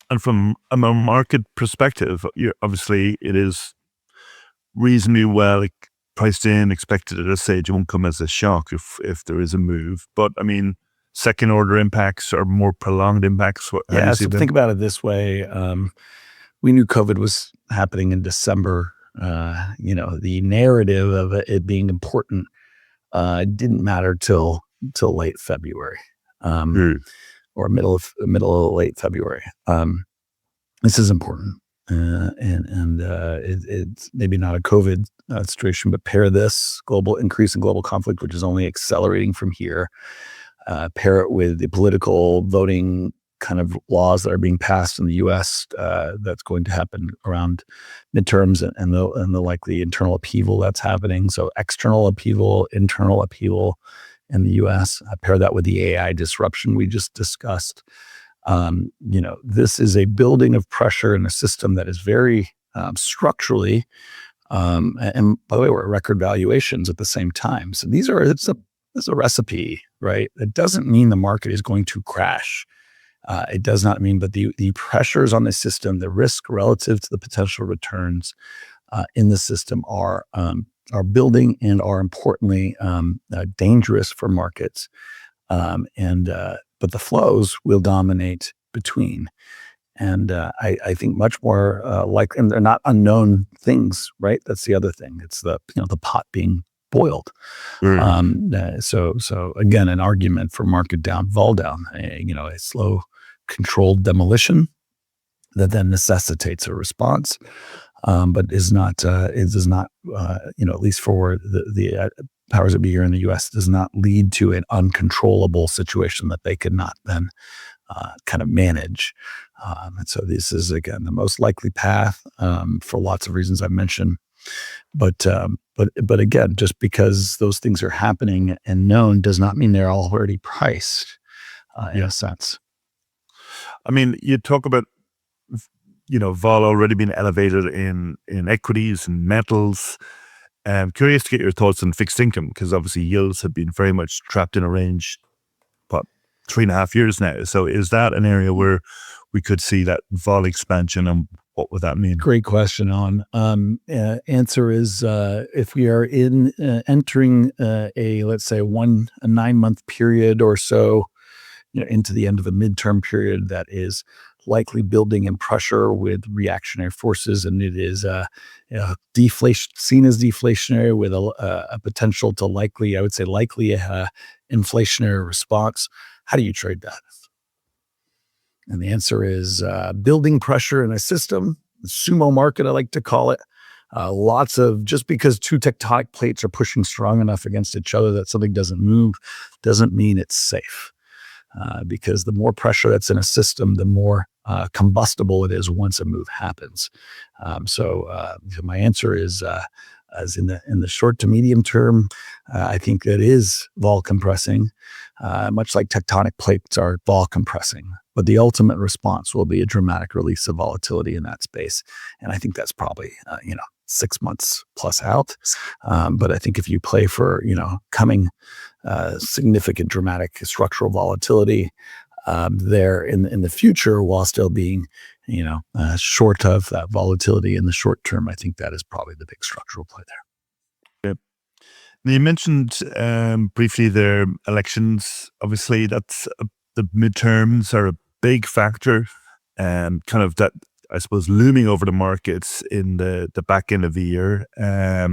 And from a market perspective, obviously it is reasonably well priced in, expected at a stage. It won't come as a shock if there is a move. But I mean, second order impacts or more prolonged impacts. So think about it this way. We knew COVID was happening in December. The narrative of it being important didn't matter till late February. Or middle of late February. This is important, and it's maybe not a COVID situation, but pair this global increase in global conflict, which is only accelerating from here, pair it with the political voting kind of laws that are being passed in the U.S. That's going to happen around midterms and the likely internal upheaval that's happening. So external upheaval, internal upheaval in the U.S. Pair that with the AI disruption we just discussed. This is a building of pressure in a system that is very structurally, and by the way, we're at record valuations at the same time. So it's a recipe, right? It doesn't mean the market is going to crash. It does not mean, but the pressures on the system, the risk relative to the potential returns in the system are building and are importantly dangerous for markets. But the flows will dominate between. And I think much more and they're not unknown things, right? That's the other thing. It's the pot being boiled. So again, an argument for market down, vol down, a slow controlled demolition that then necessitates a response, but is not, it does not, at least for the powers that be here in the U.S., does not lead to an uncontrollable situation that they could not then kind of manage. And so this is, again, the most likely path for lots of reasons I mentioned. But again, just because those things are happening and known does not mean they're already priced in a sense. I mean, you talk about, vol already being elevated in equities and metals. I'm curious to get your thoughts on fixed income, because obviously yields have been very much trapped in a range, 3.5 years now. So is that an area where we could see that vol expansion, and what would that mean? Great question, On. Answer is if we are entering let's say a 9-month period or so, into the end of a midterm period that is likely building in pressure with reactionary forces, and it is deflation, seen as deflationary with a potential to likely a inflationary response. How do you trade that? And the answer is building pressure in a system, the sumo market, I like to call it. Lots of, just because two tectonic plates are pushing strong enough against each other that something doesn't move, doesn't mean it's safe. Because the more pressure that's in a system, the more combustible it is once a move happens. So my answer is, as in the short to medium term, I think it is vol compressing, much like tectonic plates are vol compressing. But the ultimate response will be a dramatic release of volatility in that space, and I think that's probably 6 months plus out. But I think if you play for coming significant dramatic structural volatility there in the future, while still being short of that volatility in the short term, I think that is probably the big structural play there. Yep. Now you mentioned briefly their elections. Obviously, that's the midterms are a big factor, and kind of that, I suppose, looming over the markets in the back end of the year. I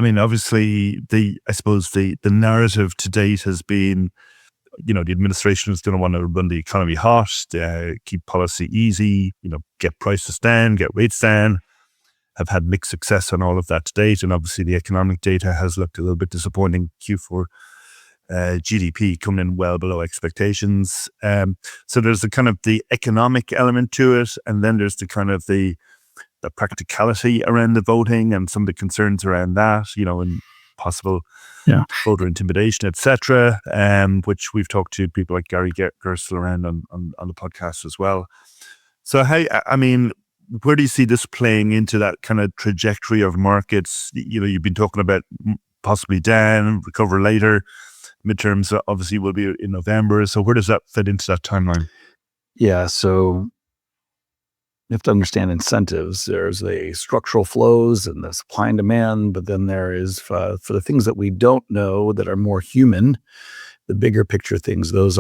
mean, obviously, the narrative to date has been, the administration is going to want to run the economy hot, keep policy easy, get prices down, get rates down. Have had mixed success on all of that to date, and obviously the economic data has looked a little bit disappointing. Q4 GDP coming in well below expectations. So there's the kind of the economic element to it, and then there's the kind of the practicality around the voting and some of the concerns around that, and possible voter intimidation, etc. Which we've talked to people like Gary Gerstle around on the podcast as well. So where do you see this playing into that kind of trajectory of markets? You've been talking about possibly down, recover later. Midterms obviously will be in November. So where does that fit into that timeline? Yeah, so you have to understand incentives. There's the structural flows and the supply and demand, but then there is for the things that we don't know that are more human, the bigger picture things. Those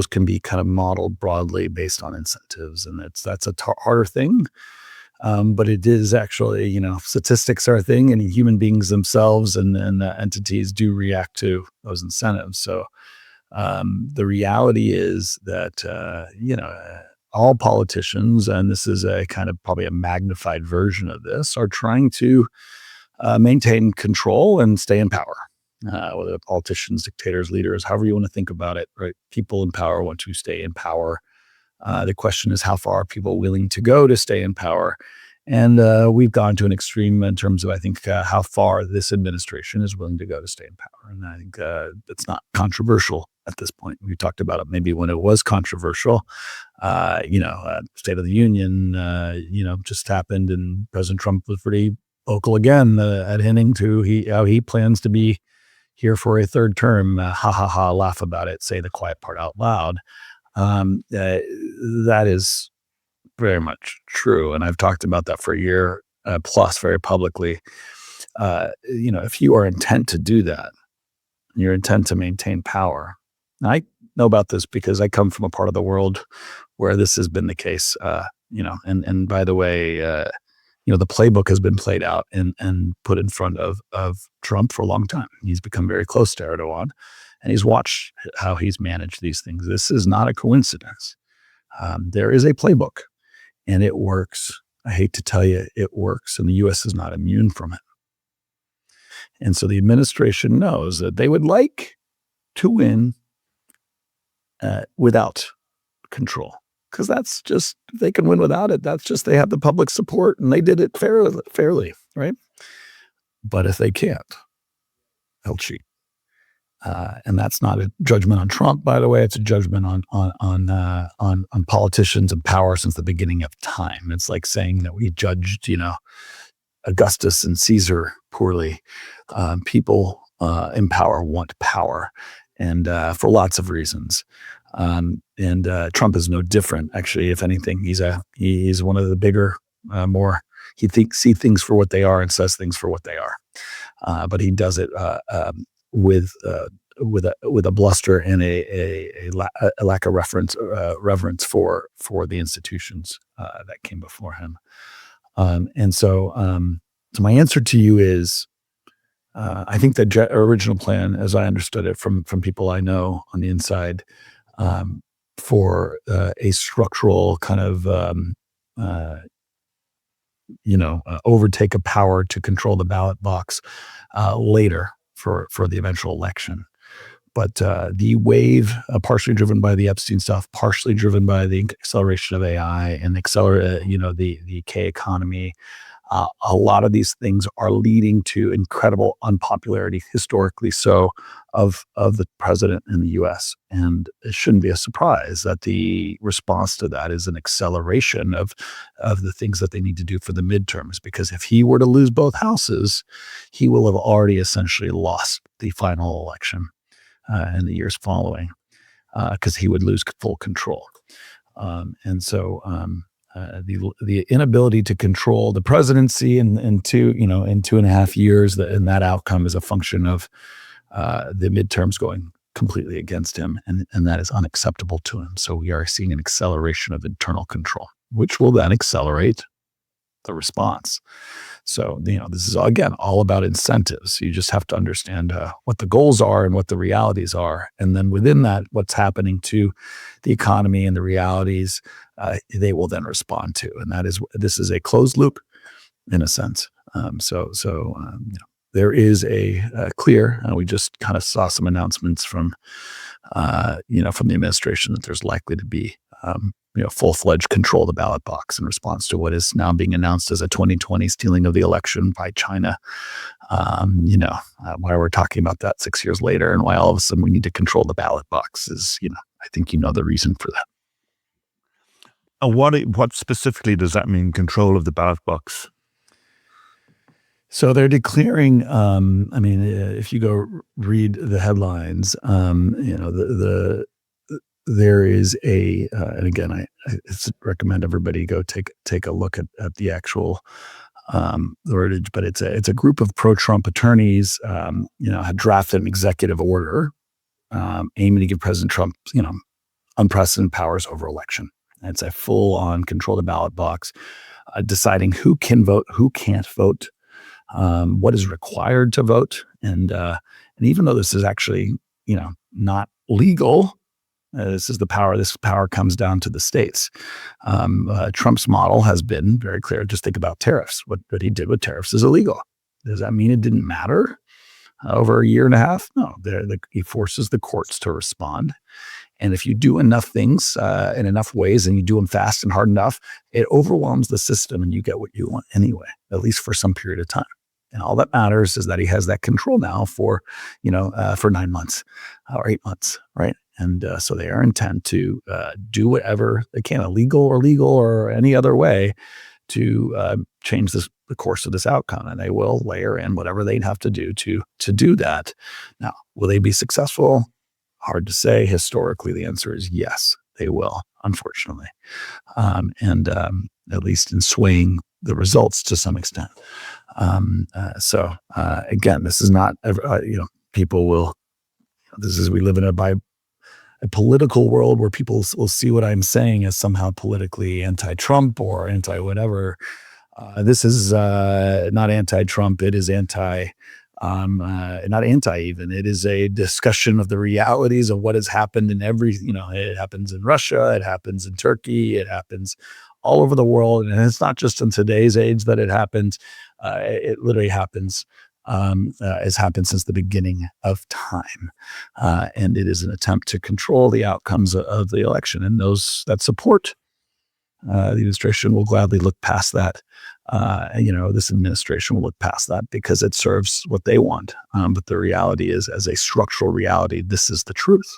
can be kind of modeled broadly based on incentives, and that's a harder thing. But it is actually, statistics are a thing, and human beings themselves and entities do react to those incentives. So the reality is that, all politicians, and this is a kind of probably a magnified version of this, are trying to maintain control and stay in power. whether politicians, dictators, leaders, however you want to think about it, right? People in power want to stay in power. The question is, how far are people willing to go to stay in power? And we've gone to an extreme in terms of, I think, how far this administration is willing to go to stay in power. And I think it's not controversial at this point. We talked about it maybe when it was controversial. State of the Union, just happened, and President Trump was pretty vocal again at hinting to how he plans to be here for a third term. Laugh about it, say the quiet part out loud. That is very much true. And I've talked about that for a year plus very publicly. If you are intent to do that, your intent to maintain power. I know about this because I come from a part of the world where this has been the case, and by the way, the playbook has been played out and put in front of Trump for a long time. He's become very close to Erdogan, and he's watched how he's managed these things. This is not a coincidence. There is a playbook, and it works. I hate to tell you, it works, and the U.S. is not immune from it. And so the administration knows that they would like to win without control, because that's just, they can win without it. That's just, they have the public support, and they did it fairly, right? But if they can't, they'll cheat. And that's not a judgment on Trump, by the way. It's a judgment on politicians and power since the beginning of time. It's like saying that we judged, Augustus and Caesar poorly. People in power want power, and for lots of reasons. And Trump is no different. Actually, if anything, he's one of the bigger, more. He sees things for what they are and says things for what they are. But he does it with a bluster and a lack of reverence for the institutions that came before him. So my answer to you is, I think the original plan, as I understood it from people I know on the inside, for a structural kind of overtake of power to control the ballot box later for the eventual election. But the wave, partially driven by the Epstein stuff, partially driven by the acceleration of AI and the K economy, a lot of these things are leading to incredible unpopularity, historically so, of the president in the U.S. And it shouldn't be a surprise that the response to that is an acceleration of the things that they need to do for the midterms. Because if he were to lose both houses, he will have already essentially lost the final election in the years following, because he would lose full control. The inability to control the presidency in 2.5 years, and that outcome is a function of the midterms going completely against him, and that is unacceptable to him. So we are seeing an acceleration of internal control, which will then accelerate the response. So, this is, again, all about incentives. You just have to understand what the goals are and what the realities are. And then within that, what's happening to the economy and the realities, they will then respond to. And this is a closed loop in a sense. There is a clear, we just kind of saw some announcements from the administration that there's likely to be full-fledged control of the ballot box in response to what is now being announced as a 2020 stealing of the election by China. Why we're talking about that 6 years later, and why all of a sudden we need to control the ballot box is, I think the reason for that. And what specifically does that mean, control of the ballot box? So they're declaring, if you go read the headlines, there is and again, I recommend everybody go take a look at the actual wordage, but it's a group of pro-Trump attorneys, had drafted an executive order aiming to give President Trump, unprecedented powers over election. And it's a full-on control the ballot box, deciding who can vote, who can't vote, what is required to vote, and even though this is actually, not legal. This power comes down to the states. Trump's model has been very clear. Just think about tariffs. What he did with tariffs is illegal. Does that mean it didn't matter? over a year and a half? No, he forces the courts to respond. And if you do enough things in enough ways and you do them fast and hard enough, it overwhelms the system and you get what you want anyway, at least for some period of time. And all that matters is that he has that control now for 9 months or 8 months, right? And so they are intent to do whatever they can, illegal or legal or any other way, to change the course of this outcome. And they will layer in whatever they'd have to do to do that. Now, will they be successful? Hard to say. Historically, the answer is yes, they will, unfortunately. And at least in swaying the results to some extent. So again, this is not, people will, we live in a political world where people will see what I'm saying as somehow politically anti-Trump or anti-whatever. This is not anti-Trump. It is not anti even. It is a discussion of the realities of what has happened in it happens in Russia, it happens in Turkey, it happens all over the world. And it's not just in today's age that it happens. It literally happens. Has happened since the beginning of time. And it is an attempt to control the outcomes of the election. And those that support the administration will gladly look past that. This administration will look past that because it serves what they want. But the reality is, as a structural reality, this is the truth.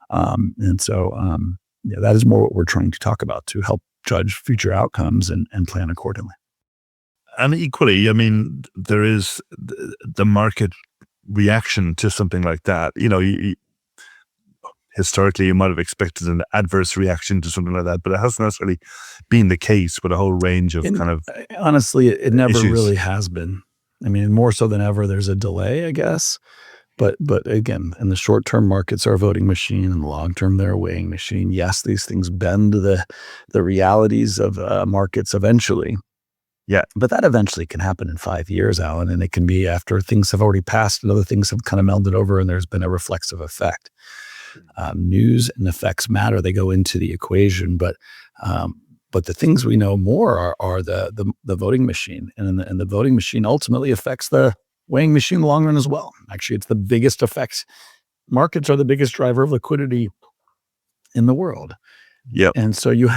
And so that is more what we're trying to talk about, to help judge future outcomes and plan accordingly. And equally, I mean, there is the market reaction to something like that. Historically, you might have expected an adverse reaction to something like that, but it hasn't necessarily been the case with a whole range of honestly, it never issues. Really has been. I mean, more so than ever, there's a delay, I guess. But again, in the short term, markets are a voting machine. In the long term, they're a weighing machine. Yes, these things bend the realities of markets eventually. Yeah. But that eventually can happen in 5 years, Alan, and it can be after things have already passed and other things have kind of melded over and there's been a reflexive effect. News and effects matter. They go into the equation, but the things we know more are the voting machine. And the voting machine ultimately affects the weighing machine in the long run as well. Actually, it's the biggest effects. Markets are the biggest driver of liquidity in the world. Yep. And so you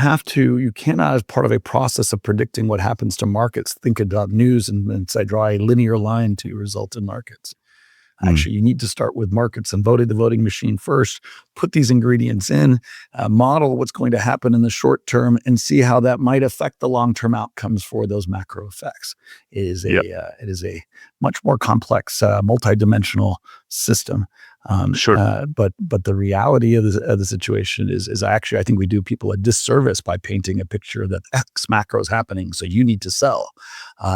cannot, as part of a process of predicting what happens to markets, think about news and say, draw a linear line to result in markets. Actually, you need to start with markets and the voting machine first, put these ingredients in, model what's going to happen in the short term and see how that might affect the long-term outcomes for those macro effects. It is a much more complex, multidimensional system. Sure. But the reality of the situation is actually, I think we do people a disservice by painting a picture that X macro is happening, so you need to sell.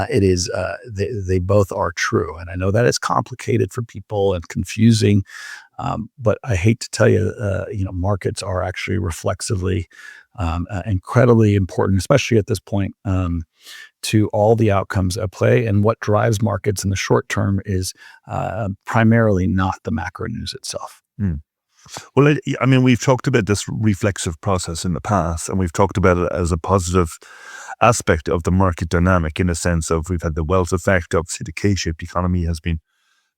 It is, they both are true. And I know that it's complicated for people and confusing, but I hate to tell you, markets are actually reflexively incredibly important, especially at this point, to all the outcomes at play. And what drives markets in the short term is primarily not the macro news itself. Well, I mean, we've talked about this reflexive process in the past, and we've talked about it as a positive aspect of the market dynamic, in a sense of we've had the wealth effect. Obviously, the K-shaped economy has been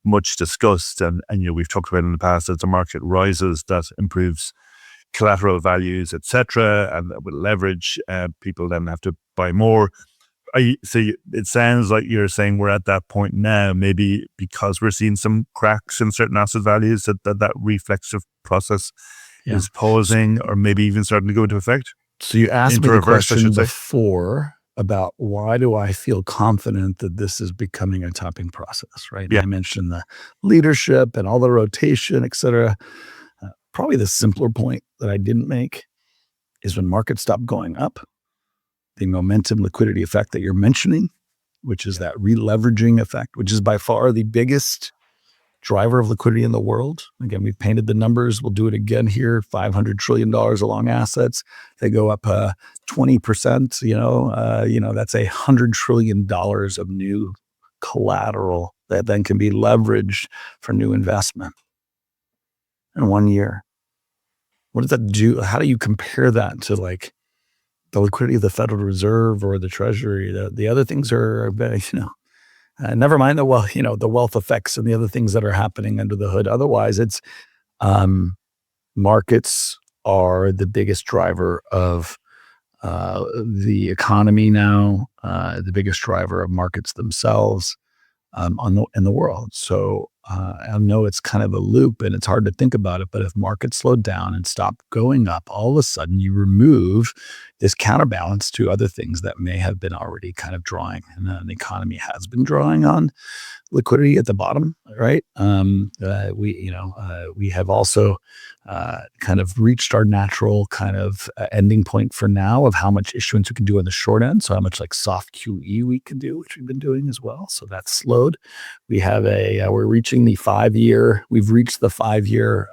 much discussed, and we've talked about it in the past, as the market rises, that improves collateral values, etc., and with leverage, people then have to buy more. It sounds like you're saying we're at that point now, maybe because we're seeing some cracks in certain asset values, that reflexive process is pausing, or maybe even starting to go into effect. So you asked me the question before about why do I feel confident that this is becoming a topping process, right? Yeah. And I mentioned the leadership and all the rotation, et cetera. Probably the simpler point that I didn't make is when markets stop going up, the momentum liquidity effect that you're mentioning, which is that releveraging effect, which is by far the biggest driver of liquidity in the world. Again, we've painted the numbers. We'll do it again here. $500 trillion along assets. They go up 20%. That's $100 trillion of new collateral that then can be leveraged for new investment in 1 year. What does that do? How do you compare that to like the liquidity of the Federal Reserve or the Treasury? The other things are, Never mind the wealth effects and the other things that are happening under the hood. Otherwise, it's markets are the biggest driver of the economy now, the biggest driver of markets themselves in the world. So I know it's kind of a loop and it's hard to think about it, but if markets slow down and stop going up, all of a sudden you remove this counterbalance to other things that may have been already kind of drawing, and the economy has been drawing on liquidity at the bottom, right? We have also kind of reached our natural kind of ending point for now of how much issuance we can do on the short end. So how much like soft QE we can do, which we've been doing as well. So that's slowed. We have we're reaching the 5-year, we've reached the 5-year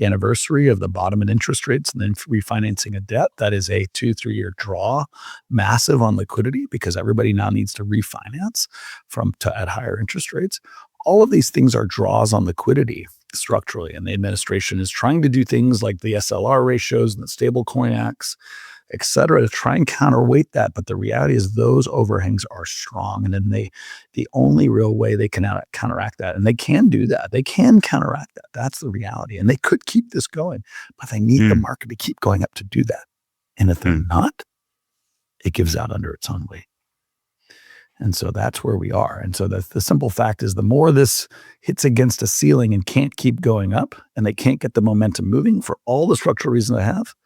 anniversary of the bottom in interest rates and then refinancing a debt. That is a 2-3 year draw, massive on liquidity because everybody now needs to refinance at higher interest rates. All of these things are draws on liquidity structurally, and the administration is trying to do things like the SLR ratios and the stablecoin acts, et cetera, to try and counterweight that. But the reality is those overhangs are strong, and then the only real way they can counteract that, and they can do that, they can counteract that. That's the reality, and they could keep this going, but they need the market to keep going up to do that. And if they're not, it gives out under its own weight. And so that's where we are. And so the simple fact is the more this hits against a ceiling and can't keep going up, and they can't get the momentum moving for all the structural reasons they have,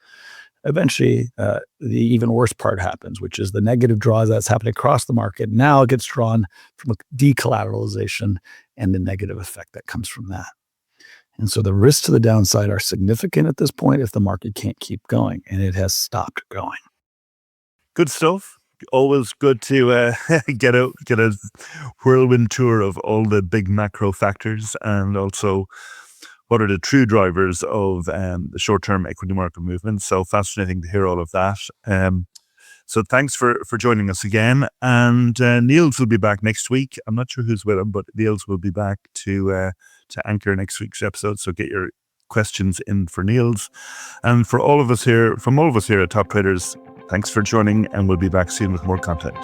eventually the even worse part happens, which is the negative draws that's happening across the market. Now it gets drawn from decollateralization and the negative effect that comes from that. And so the risks to the downside are significant at this point if the market can't keep going, and it has stopped going. Good stuff. Always good to get a whirlwind tour of all the big macro factors and also what are the true drivers of the short-term equity market movement. So fascinating to hear all of that. So thanks for joining us again. And Niels will be back next week. I'm not sure who's with him, but Niels will be back to anchor next week's episode. So get your questions in for Niels. And from all of us here at Top Traders, thanks for joining, and we'll be back soon with more content.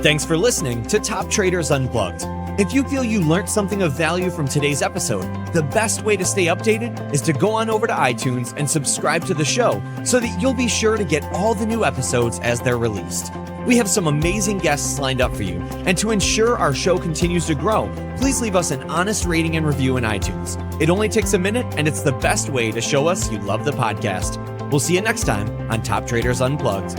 Thanks for listening to Top Traders Unplugged. If you feel you learned something of value from today's episode, the best way to stay updated is to go on over to iTunes and subscribe to the show so that you'll be sure to get all the new episodes as they're released. We have some amazing guests lined up for you, and to ensure our show continues to grow, please leave us an honest rating and review in iTunes. It only takes a minute, and it's the best way to show us you love the podcast. We'll see you next time on Top Traders Unplugged.